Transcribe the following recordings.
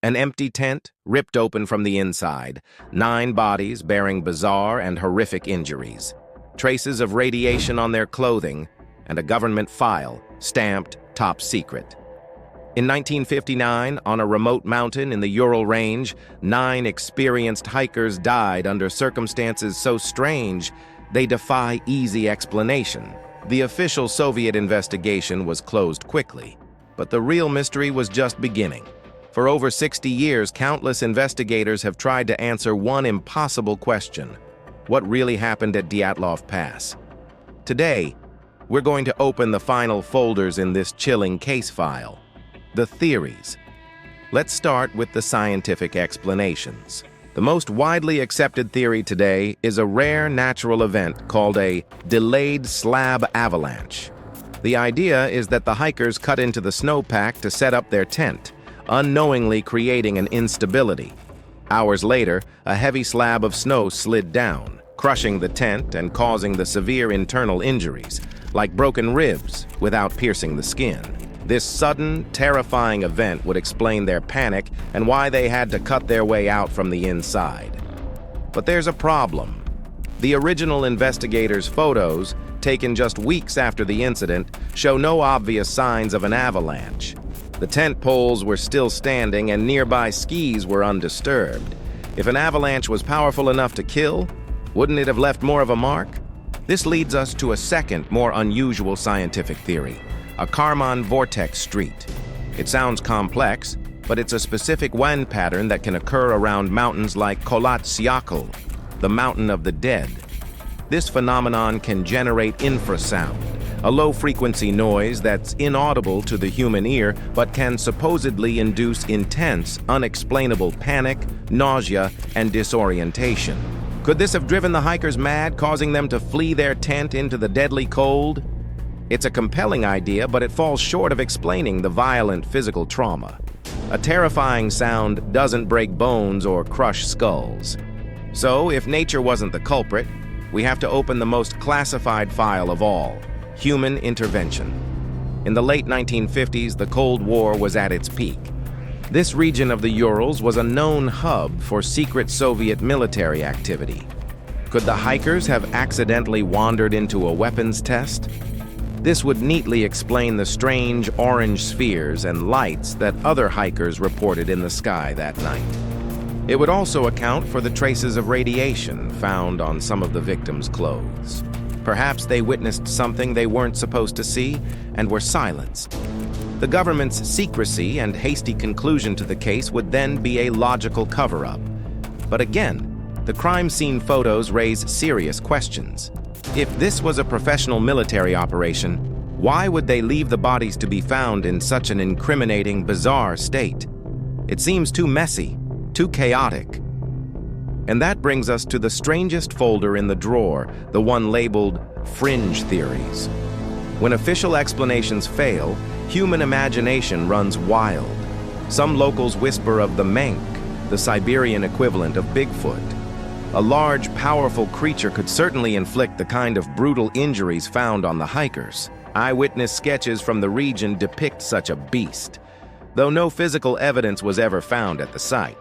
An empty tent, ripped open from the inside, 9 bodies bearing bizarre and horrific injuries, traces of radiation on their clothing, and a government file stamped top secret. In 1959, on a remote mountain in the Ural Range, 9 experienced hikers died under circumstances so strange they defy easy explanation. The official Soviet investigation was closed quickly, but the real mystery was just beginning. For over 60 years, countless investigators have tried to answer one impossible question: what really happened at Dyatlov Pass? Today, we're going to open the final folders in this chilling case file. The theories. Let's start with the scientific explanations. The most widely accepted theory today is a rare natural event called a delayed slab avalanche. The idea is that the hikers cut into the snowpack to set up their tent, unknowingly creating an instability. Hours later, a heavy slab of snow slid down, crushing the tent and causing the severe internal injuries, like broken ribs, without piercing the skin. This sudden, terrifying event would explain their panic and why they had to cut their way out from the inside. But there's a problem. The original investigators' photos, taken just weeks after the incident, show no obvious signs of an avalanche. The tent poles were still standing and nearby skis were undisturbed. If an avalanche was powerful enough to kill, wouldn't it have left more of a mark? This leads us to a second, more unusual scientific theory: a Kármán vortex street. It sounds complex, but it's a specific wind pattern that can occur around mountains like Kholat Syakhl, the mountain of the dead. This phenomenon can generate infrasound, a low-frequency noise that's inaudible to the human ear but can supposedly induce intense, unexplainable panic, nausea, and disorientation. Could this have driven the hikers mad, causing them to flee their tent into the deadly cold? It's a compelling idea, but it falls short of explaining the violent physical trauma. A terrifying sound doesn't break bones or crush skulls. So, if nature wasn't the culprit, we have to open the most classified file of all: human intervention. In the late 1950s, the Cold War was at its peak. This region of the Urals was a known hub for secret Soviet military activity. Could the hikers have accidentally wandered into a weapons test? This would neatly explain the strange orange spheres and lights that other hikers reported in the sky that night. It would also account for the traces of radiation found on some of the victims' clothes. Perhaps they witnessed something they weren't supposed to see and were silenced. The government's secrecy and hasty conclusion to the case would then be a logical cover-up. But again, the crime scene photos raise serious questions. If this was a professional military operation, why would they leave the bodies to be found in such an incriminating, bizarre state? It seems too messy, too chaotic. And that brings us to the strangest folder in the drawer, the one labeled Fringe Theories. When official explanations fail, human imagination runs wild. Some locals whisper of the Menk, the Siberian equivalent of Bigfoot. A large, powerful creature could certainly inflict the kind of brutal injuries found on the hikers. Eyewitness sketches from the region depict such a beast, though no physical evidence was ever found at the site.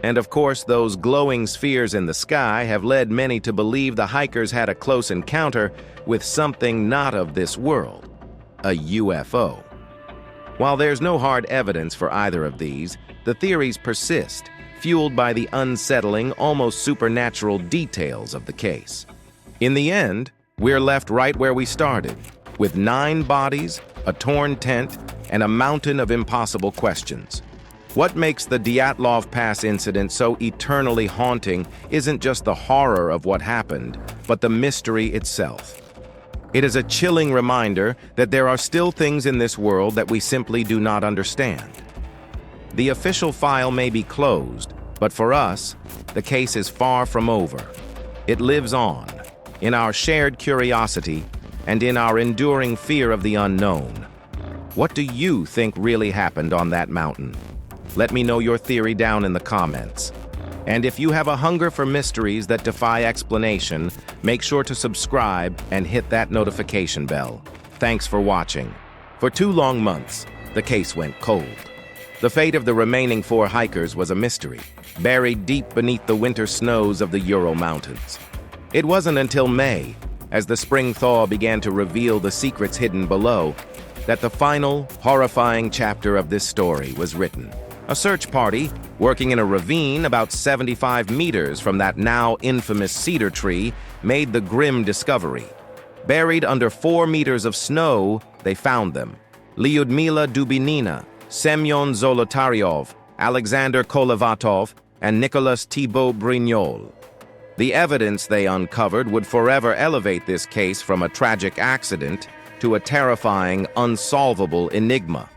And of course, those glowing spheres in the sky have led many to believe the hikers had a close encounter with something not of this world, a UFO. While there's no hard evidence for either of these, the theories persist, fueled by the unsettling, almost supernatural details of the case. In the end, we're left right where we started, with 9 bodies, a torn tent, and a mountain of impossible questions. What makes the Dyatlov Pass incident so eternally haunting isn't just the horror of what happened, but the mystery itself. It is a chilling reminder that there are still things in this world that we simply do not understand. The official file may be closed, but for us, the case is far from over. It lives on, in our shared curiosity and in our enduring fear of the unknown. What do you think really happened on that mountain? Let me know your theory down in the comments. And if you have a hunger for mysteries that defy explanation, make sure to subscribe and hit that notification bell. Thanks for watching. For 2 long months, the case went cold. The fate of the remaining 4 hikers was a mystery, buried deep beneath the winter snows of the Ural Mountains. It wasn't until May, as the spring thaw began to reveal the secrets hidden below, that the final, horrifying chapter of this story was written. A search party, working in a ravine about 75 meters from that now infamous cedar tree, made the grim discovery. Buried under 4 meters of snow, they found them. Lyudmila Dubinina, Semyon Zolotaryov, Alexander Kolevatov, and Nicholas Thibault Brignol. The evidence they uncovered would forever elevate this case from a tragic accident to a terrifying, unsolvable enigma.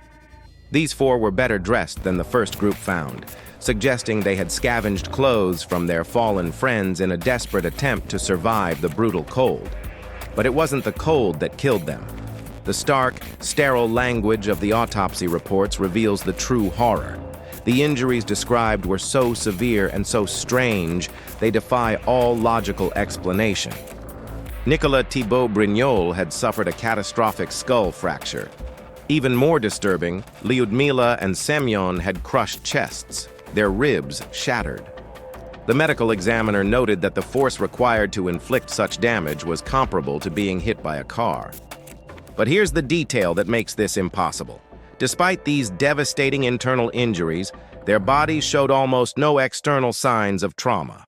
These 4 were better dressed than the first group found, suggesting they had scavenged clothes from their fallen friends in a desperate attempt to survive the brutal cold. But it wasn't the cold that killed them. The stark, sterile language of the autopsy reports reveals the true horror. The injuries described were so severe and so strange, they defy all logical explanation. Nicolas Thibault Brignol had suffered a catastrophic skull fracture. Even more disturbing, Lyudmila and Semyon had crushed chests, their ribs shattered. The medical examiner noted that the force required to inflict such damage was comparable to being hit by a car. But here's the detail that makes this impossible. Despite these devastating internal injuries, their bodies showed almost no external signs of trauma.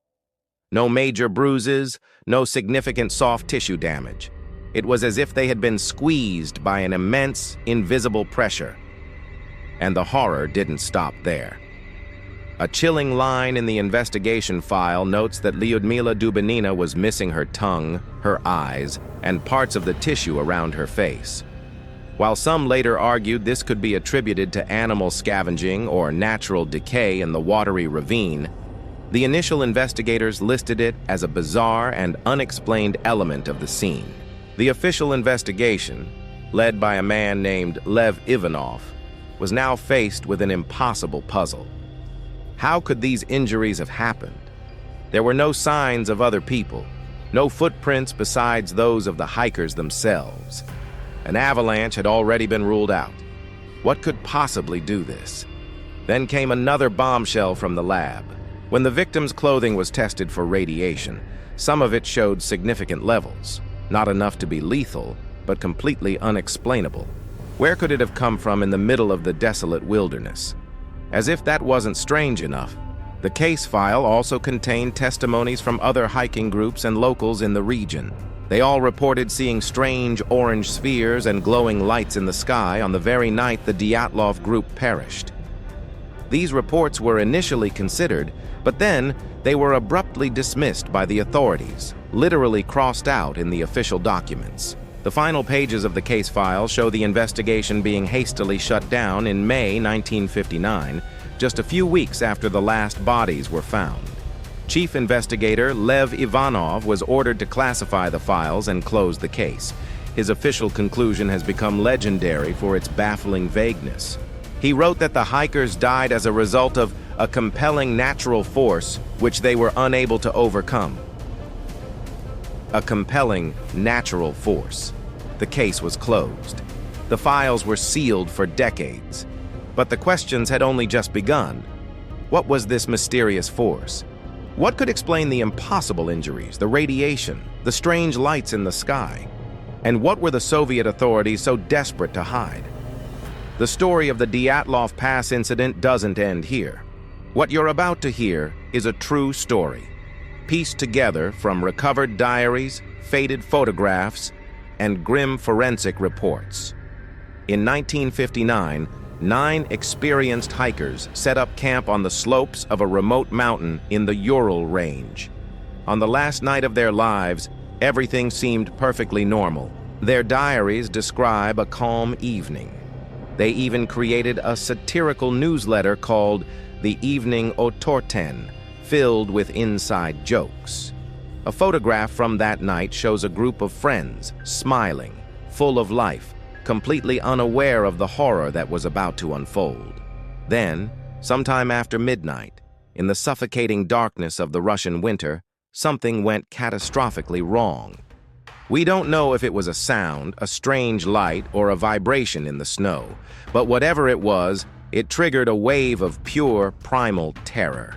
No major bruises, no significant soft tissue damage. It was as if they had been squeezed by an immense, invisible pressure. And the horror didn't stop there. A chilling line in the investigation file notes that Lyudmila Dubinina was missing her tongue, her eyes, and parts of the tissue around her face. While some later argued this could be attributed to animal scavenging or natural decay in the watery ravine, the initial investigators listed it as a bizarre and unexplained element of the scene. The official investigation, led by a man named Lev Ivanov, was now faced with an impossible puzzle. How could these injuries have happened? There were no signs of other people, no footprints besides those of the hikers themselves. An avalanche had already been ruled out. What could possibly do this? Then came another bombshell from the lab. When the victim's clothing was tested for radiation, some of it showed significant levels, not enough to be lethal, but completely unexplainable. Where could it have come from in the middle of the desolate wilderness? As if that wasn't strange enough, the case file also contained testimonies from other hiking groups and locals in the region. They all reported seeing strange orange spheres and glowing lights in the sky on the very night the Dyatlov group perished. These reports were initially considered, but then they were abruptly dismissed by the authorities, literally crossed out in the official documents. The final pages of the case file show the investigation being hastily shut down in May 1959, just a few weeks after the last bodies were found. Chief investigator Lev Ivanov was ordered to classify the files and close the case. His official conclusion has become legendary for its baffling vagueness. He wrote that the hikers died as a result of a compelling natural force which they were unable to overcome. A compelling natural force. The case was closed. The files were sealed for decades. But the questions had only just begun. What was this mysterious force? What could explain the impossible injuries, the radiation, the strange lights in the sky? And what were the Soviet authorities so desperate to hide? The story of the Dyatlov Pass Incident doesn't end here. What you're about to hear is a true story, pieced together from recovered diaries, faded photographs, and grim forensic reports. In 1959, 9 experienced hikers set up camp on the slopes of a remote mountain in the Ural range. On the last night of their lives, everything seemed perfectly normal. Their diaries describe a calm evening. They even created a satirical newsletter called The Evening Otorten, filled with inside jokes. A photograph from that night shows a group of friends, smiling, full of life, completely unaware of the horror that was about to unfold. Then, sometime after midnight, in the suffocating darkness of the Russian winter, something went catastrophically wrong. We don't know if it was a sound, a strange light, or a vibration in the snow, but whatever it was, It triggered a wave of pure, primal terror.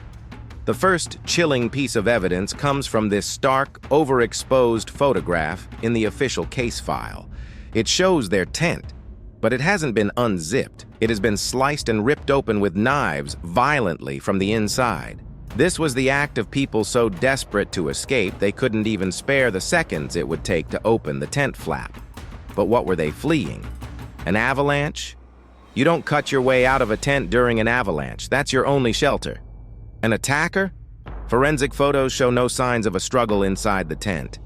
The first chilling piece of evidence comes from this stark, overexposed photograph in the official case file. It shows their tent, but it hasn't been unzipped. It has been sliced and ripped open with knives violently from the inside. This was the act of people so desperate to escape they couldn't even spare the seconds it would take to open the tent flap. But what were they fleeing? An avalanche? You don't cut your way out of a tent during an avalanche. That's your only shelter. An attacker? Forensic photos show no signs of a struggle inside the tent.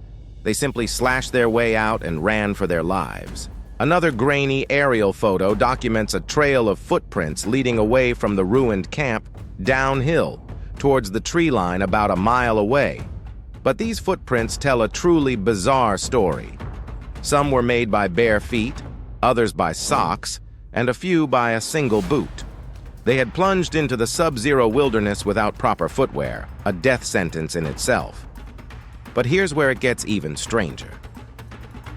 They simply slashed their way out and ran for their lives. Another grainy aerial photo documents a trail of footprints leading away from the ruined camp downhill towards the tree line about a mile away. But these footprints tell a truly bizarre story. Some were made by bare feet, others by socks, and a few by a single boot. They had plunged into the sub-zero wilderness without proper footwear, a death sentence in itself. But here's where it gets even stranger.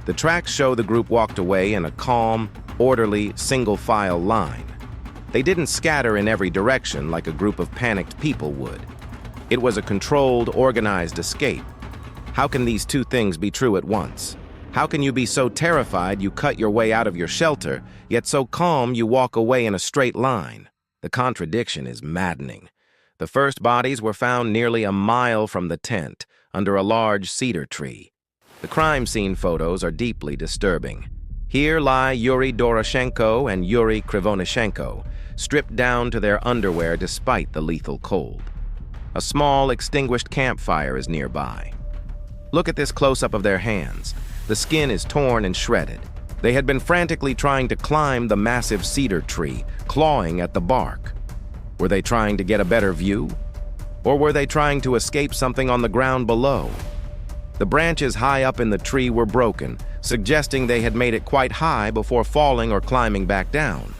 The tracks show the group walked away in a calm, orderly, single-file line. They didn't scatter in every direction like a group of panicked people would. It was a controlled, organized escape. How can these two things be true at once? How can you be so terrified you cut your way out of your shelter, yet so calm you walk away in a straight line? The contradiction is maddening. The first bodies were found nearly a mile from the tent, under a large cedar tree. The crime scene photos are deeply disturbing. Here lie Yuri Doroshenko and Yuri Krivonishenko, stripped down to their underwear despite the lethal cold. A small, extinguished campfire is nearby. Look at this close-up of their hands. The skin is torn and shredded. They had been frantically trying to climb the massive cedar tree, clawing at the bark. Were they trying to get a better view? Or were they trying to escape something on the ground below? The branches high up in the tree were broken, suggesting they had made it quite high before falling or climbing back down.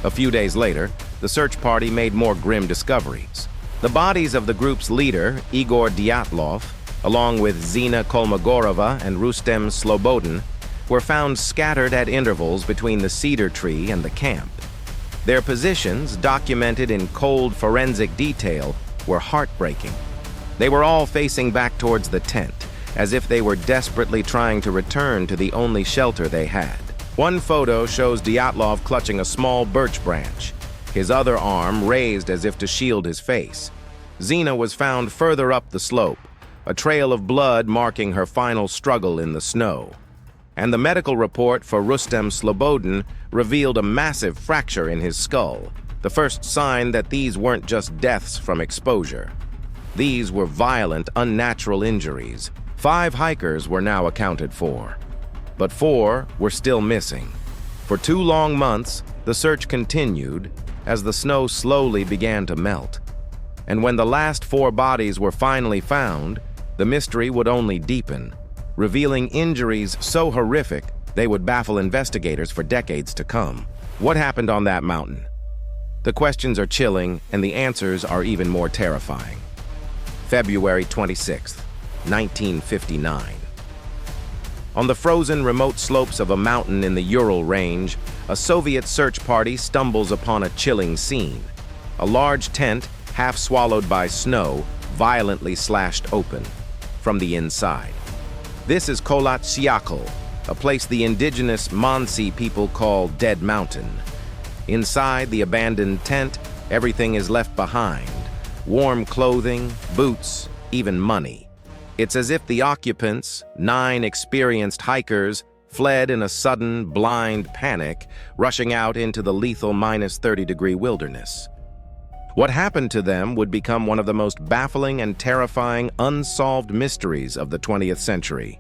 A few days later, the search party made more grim discoveries. The bodies of the group's leader, Igor Dyatlov, along with Zina Kolmogorova and Rustem Slobodin, were found scattered at intervals between the cedar tree and the camp. Their positions, documented in cold forensic detail, were heartbreaking. They were all facing back towards the tent, as if they were desperately trying to return to the only shelter they had. One photo shows Dyatlov clutching a small birch branch, his other arm raised as if to shield his face. Zina was found further up the slope, a trail of blood marking her final struggle in the snow. And the medical report for Rustem Slobodin revealed a massive fracture in his skull, the first sign that these weren't just deaths from exposure. These were violent, unnatural injuries. 5 hikers were now accounted for, but 4 were still missing. For 2 long months, the search continued as the snow slowly began to melt. And when the last 4 bodies were finally found, the mystery would only deepen, revealing injuries so horrific they would baffle investigators for decades to come. What happened on that mountain? The questions are chilling, and the answers are even more terrifying. February 26, 1959. On the frozen, remote slopes of a mountain in the Ural Range, a Soviet search party stumbles upon a chilling scene. A large tent, half swallowed by snow, violently slashed open from the inside. This is Kholat Syakhl, a place the indigenous Mansi people call Dead Mountain. Inside the abandoned tent, everything is left behind. Warm clothing, boots, even money. It's as if the occupants, 9 experienced hikers, fled in a sudden, blind panic, rushing out into the lethal -30-degree wilderness. What happened to them would become one of the most baffling and terrifying unsolved mysteries of the 20th century.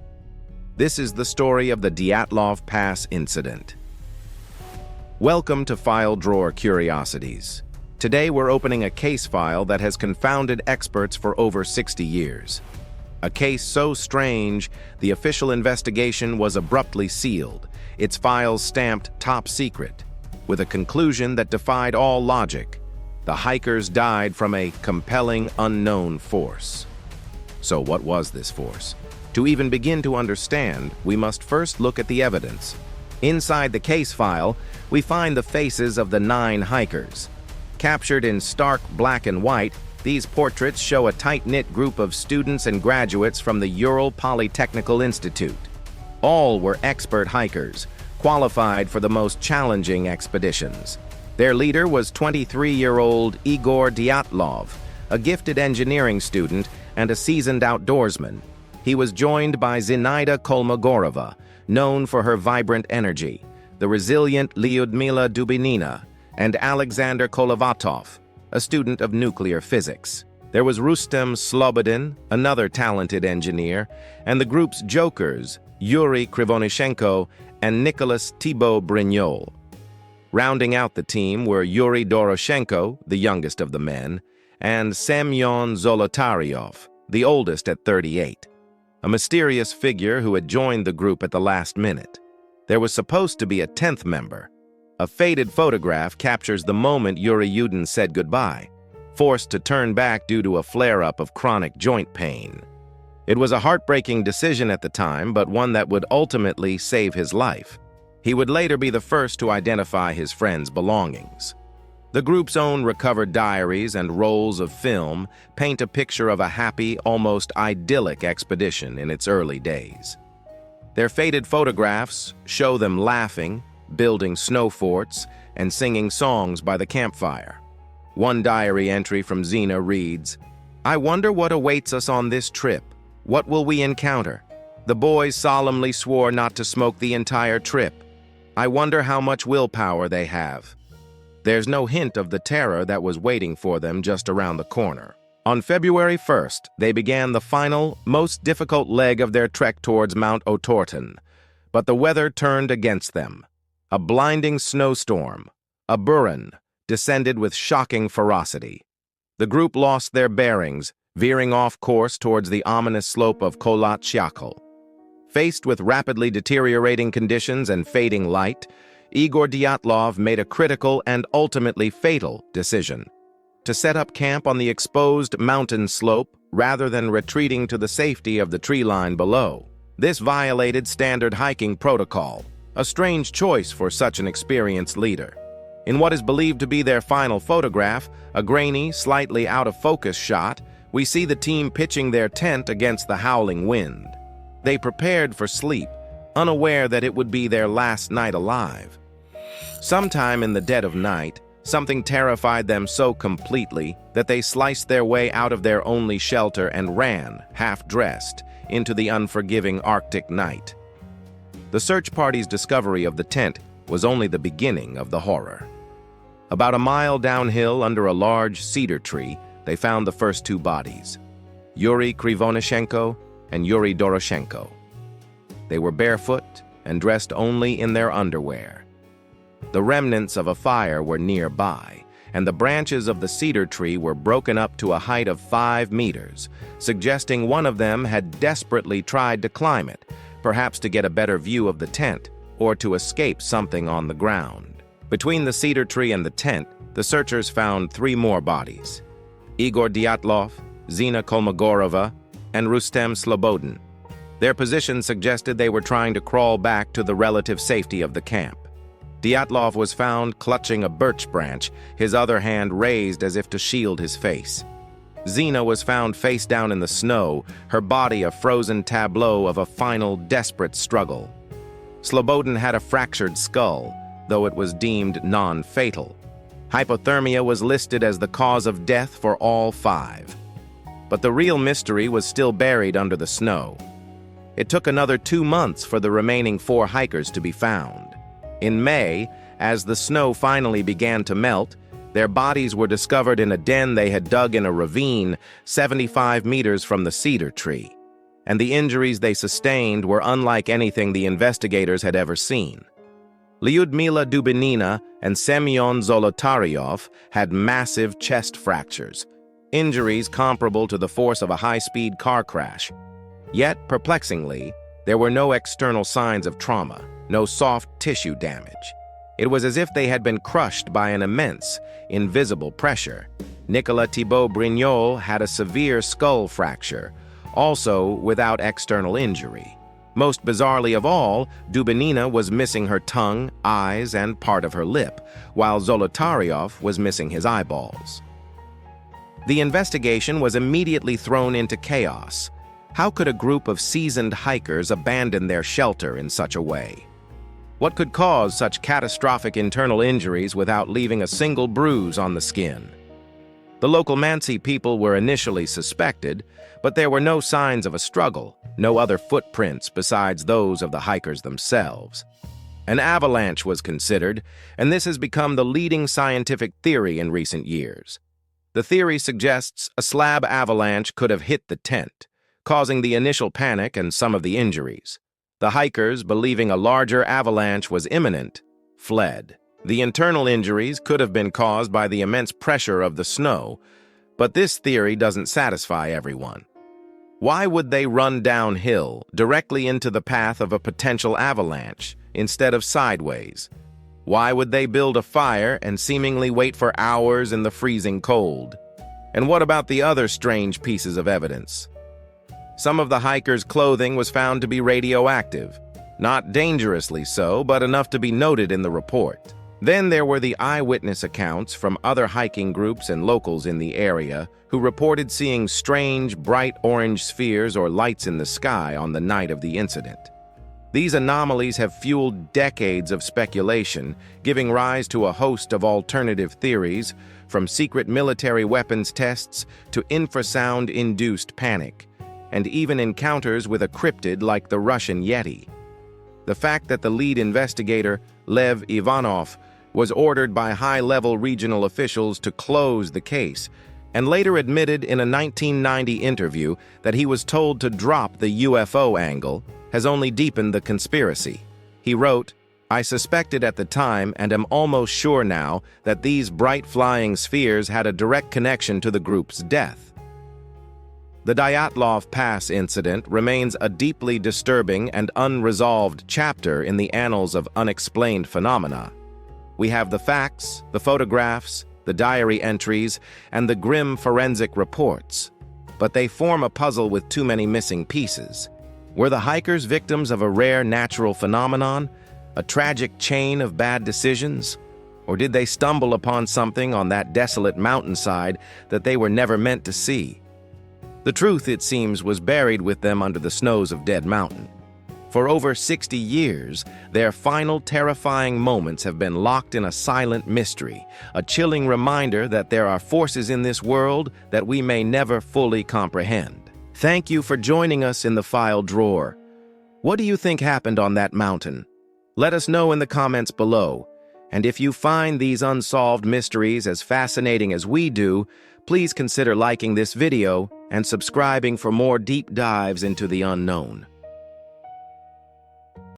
This is the story of the Dyatlov Pass Incident. Welcome to File Drawer Curiosities. Today we're opening a case file that has confounded experts for over 60 years. A case so strange, the official investigation was abruptly sealed, its files stamped top secret, with a conclusion that defied all logic. The hikers died from a compelling unknown force. So what was this force? To even begin to understand, we must first look at the evidence. Inside the case file, we find the faces of the 9 hikers. Captured in stark black and white, these portraits show a tight-knit group of students and graduates from the Ural Polytechnical Institute. All were expert hikers, qualified for the most challenging expeditions. Their leader was 23-year-old Igor Dyatlov, a gifted engineering student and a seasoned outdoorsman. He was joined by Zinaida Kolmogorova, known for her vibrant energy, the resilient Lyudmila Dubinina, and Alexander Kolovatov, a student of nuclear physics. There was Rustem Slobodin, another talented engineer, and the group's jokers, Yuri Krivonishenko and Nicholas Thibault Brignol. Rounding out the team were Yuri Doroshenko, the youngest of the men, and Semyon Zolotaryov, the oldest at 38, a mysterious figure who had joined the group at the last minute. There was supposed to be a 10th member. A faded photograph captures the moment Yuri Yudin said goodbye, forced to turn back due to a flare-up of chronic joint pain. It was a heartbreaking decision at the time, but one that would ultimately save his life. He would later be the first to identify his friend's belongings. The group's own recovered diaries and rolls of film paint a picture of a happy, almost idyllic expedition in its early days. Their faded photographs show them laughing, building snow forts, and singing songs by the campfire. One diary entry from Zina reads, "I wonder what awaits us on this trip. What will we encounter? The boys solemnly swore not to smoke the entire trip. I wonder how much willpower they have." There's no hint of the terror that was waiting for them just around the corner. On February 1st, they began the final, most difficult leg of their trek towards Mount Otorten, but the weather turned against them. A blinding snowstorm, a buran, descended with shocking ferocity. The group lost their bearings, veering off course towards the ominous slope of Kholat Syakhl. Faced with rapidly deteriorating conditions and fading light, Igor Dyatlov made a critical and ultimately fatal decision: to set up camp on the exposed mountain slope rather than retreating to the safety of the tree line below. This violated standard hiking protocol, a strange choice for such an experienced leader. In what is believed to be their final photograph, a grainy, slightly out-of-focus shot, we see the team pitching their tent against the howling wind. They prepared for sleep, unaware that it would be their last night alive. Sometime in the dead of night, something terrified them so completely that they sliced their way out of their only shelter and ran, half-dressed, into the unforgiving Arctic night. The search party's discovery of the tent was only the beginning of the horror. About a mile downhill under a large cedar tree, they found the first 2 bodies, Yuri Krivonishenko and Yuri Doroshenko. They were barefoot and dressed only in their underwear. The remnants of a fire were nearby, and the branches of the cedar tree were broken up to a height of 5 meters, suggesting one of them had desperately tried to climb it, perhaps to get a better view of the tent or to escape something on the ground. Between the cedar tree and the tent, the searchers found 3 more bodies: Igor Dyatlov, Zina Kolmogorova, and Rustem Slobodin. Their position suggested they were trying to crawl back to the relative safety of the camp. Dyatlov was found clutching a birch branch, his other hand raised as if to shield his face. Zina was found face down in the snow, her body a frozen tableau of a final, desperate struggle. Slobodin had a fractured skull, though it was deemed non-fatal. Hypothermia was listed as the cause of death for all 5. But the real mystery was still buried under the snow. It took another 2 months for the remaining 4 hikers to be found. In May, as the snow finally began to melt, their bodies were discovered in a den they had dug in a ravine 75 meters from the cedar tree, and the injuries they sustained were unlike anything the investigators had ever seen. Lyudmila Dubinina and Semyon Zolotaryov had massive chest fractures, injuries comparable to the force of a high-speed car crash. Yet, perplexingly, there were no external signs of trauma, no soft tissue damage. It was as if they had been crushed by an immense, invisible pressure. Nicholas Thibault Brignol had a severe skull fracture, also without external injury. Most bizarrely of all, Dubinina was missing her tongue, eyes, and part of her lip, while Zolotaryov was missing his eyeballs. The investigation was immediately thrown into chaos. How could a group of seasoned hikers abandon their shelter in such a way? What could cause such catastrophic internal injuries without leaving a single bruise on the skin? The local Mansi people were initially suspected, but there were no signs of a struggle, no other footprints besides those of the hikers themselves. An avalanche was considered, and this has become the leading scientific theory in recent years. The theory suggests a slab avalanche could have hit the tent, causing the initial panic and some of the injuries. The hikers, believing a larger avalanche was imminent, fled. The internal injuries could have been caused by the immense pressure of the snow, but this theory doesn't satisfy everyone. Why would they run downhill, directly into the path of a potential avalanche, instead of sideways? Why would they build a fire and seemingly wait for hours in the freezing cold? And what about the other strange pieces of evidence? Some of the hikers' clothing was found to be radioactive. Not dangerously so, but enough to be noted in the report. Then there were the eyewitness accounts from other hiking groups and locals in the area who reported seeing strange, bright orange spheres or lights in the sky on the night of the incident. These anomalies have fueled decades of speculation, giving rise to a host of alternative theories, from secret military weapons tests to infrasound-induced panic, and even encounters with a cryptid like the Russian Yeti. The fact that the lead investigator, Lev Ivanov, was ordered by high-level regional officials to close the case, and later admitted in a 1990 interview that he was told to drop the UFO angle, has only deepened the conspiracy. He wrote, "I suspected at the time and am almost sure now that these bright flying spheres had a direct connection to the group's death." The Dyatlov Pass Incident remains a deeply disturbing and unresolved chapter in the annals of unexplained phenomena. We have the facts, the photographs, the diary entries, and the grim forensic reports, but they form a puzzle with too many missing pieces. Were the hikers victims of a rare natural phenomenon, a tragic chain of bad decisions? Or did they stumble upon something on that desolate mountainside that they were never meant to see? The truth, it seems, was buried with them under the snows of Dead Mountain. For over 60 years, their final terrifying moments have been locked in a silent mystery, a chilling reminder that there are forces in this world that we may never fully comprehend. Thank you for joining us in the File Drawer. What do you think happened on that mountain? Let us know in the comments below. And if you find these unsolved mysteries as fascinating as we do, please consider liking this video and subscribing for more deep dives into the unknown.